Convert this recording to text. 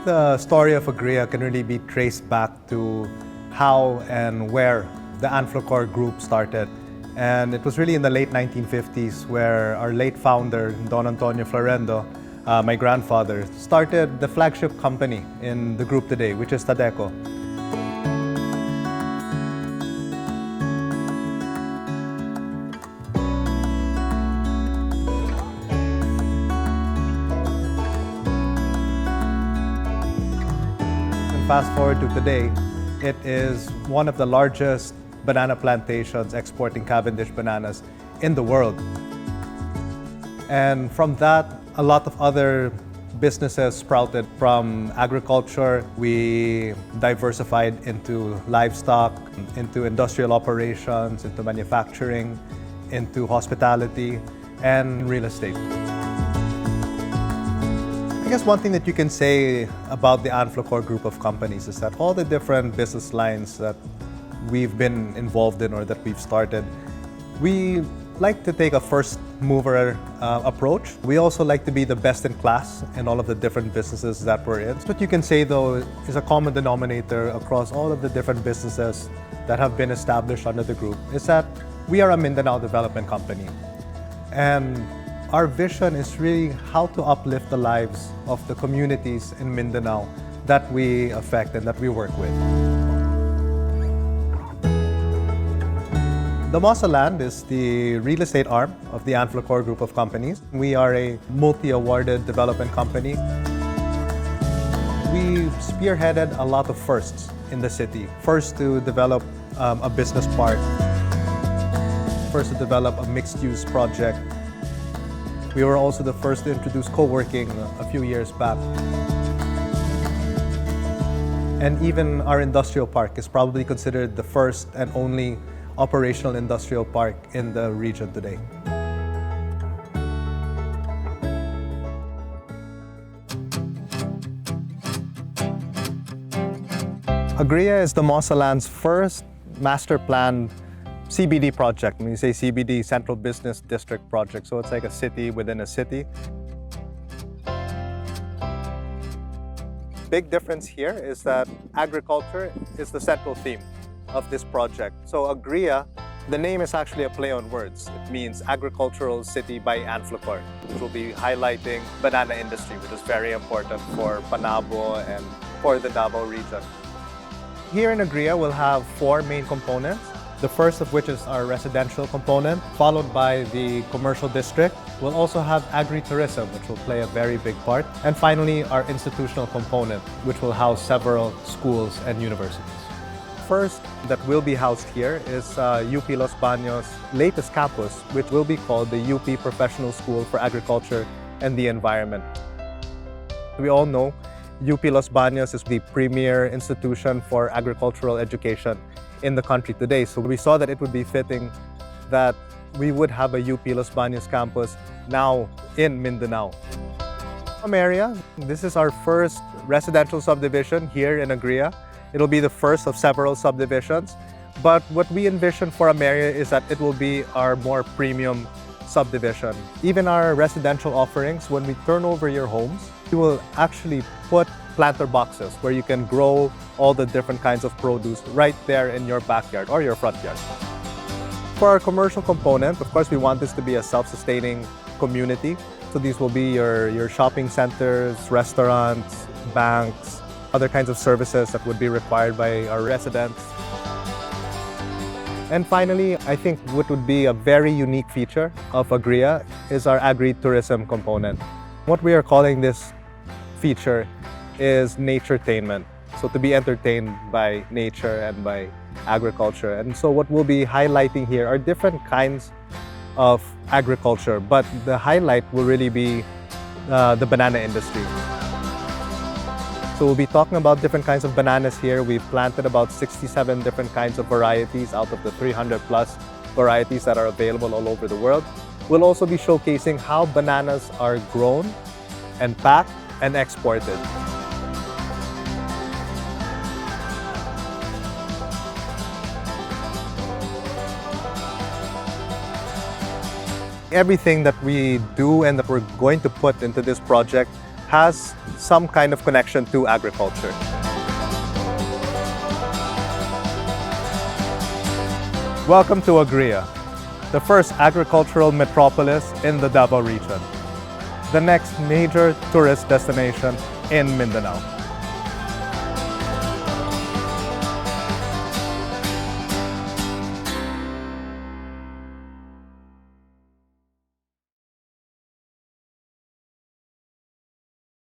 the story of Agriya can really be traced back to how and where the Anflocor group started. And it was really in the late 1950s where our late founder, Don Antonio Florendo, my grandfather, started the flagship company in the group today, which is Tadeco. Fast forward to today, it is one of the largest banana plantations exporting Cavendish bananas in the world. And from that, a lot of other businesses sprouted. From agriculture, we diversified into livestock, into industrial operations, into manufacturing, into hospitality, and real estate. I guess one thing that you can say about the Anflocor group of companies is that all the different business lines that we've been involved in or that we've started, we like to take a first mover approach. We also like to be the best in class in all of the different businesses that we're in. What you can say though is a common denominator across all of the different businesses that have been established under the group is that we are a Mindanao development company. And our vision is really how to uplift the lives of the communities in Mindanao that we affect and that we work with. Damosa Land is the real estate arm of the Anflocor group of companies. We are a multi-awarded development company. We've spearheaded a lot of firsts in the city. First to develop a business park. First to develop a mixed-use project. We were also the first to introduce co-working a few years back. And even our industrial park is probably considered the first and only operational industrial park in the region today. Agriya is Damosa Land's first master planned CBD project. When you say CBD, Central Business District project, so it's like a city within a city. Big difference here is that agriculture is the central theme of this project. So Agriya, the name is actually a play on words. It means Agricultural City by Anflocor, which will be highlighting banana industry, which is very important for Panabo and for the Davao Region. Here in Agriya, we'll have four main components. The first of which is our residential component, followed by the commercial district. We'll also have Agri-Tourism, which will play a very big part. And finally, our institutional component, which will house several schools and universities. First that will be housed here is UP Los Baños' latest campus, which will be called the UP Professional School for Agriculture and the Environment. We all know UP Los Baños is the premier institution for agricultural education in the country today. So we saw that it would be fitting that we would have a UP Los Baños campus now in Mindanao. Area, this is our first residential subdivision here in Agriya. It'll be the first of several subdivisions. But what we envision for Ameria is that it will be our more premium subdivision. Even our residential offerings, when we turn over your homes, we will actually put planter boxes where you can grow all the different kinds of produce right there in your backyard or your front yard. For our commercial component, of course, we want this to be a self-sustaining community. So these will be your shopping centers, restaurants, banks, other kinds of services that would be required by our residents. And finally, I think what would be a very unique feature of Agriya is our agri-tourism component. What we are calling this feature is naturetainment. So to be entertained by nature and by agriculture. And so what we'll be highlighting here are different kinds of agriculture, but the highlight will really be the banana industry. So we'll be talking about different kinds of bananas here. We've planted about 67 different kinds of varieties out of the 300 plus varieties that are available all over the world. We'll also be showcasing how bananas are grown and packed and exported. Everything that we do and that we're going to put into this project has some kind of connection to agriculture. Welcome to Agriya, the first agricultural metropolis in the Davao Region, the next major tourist destination in Mindanao.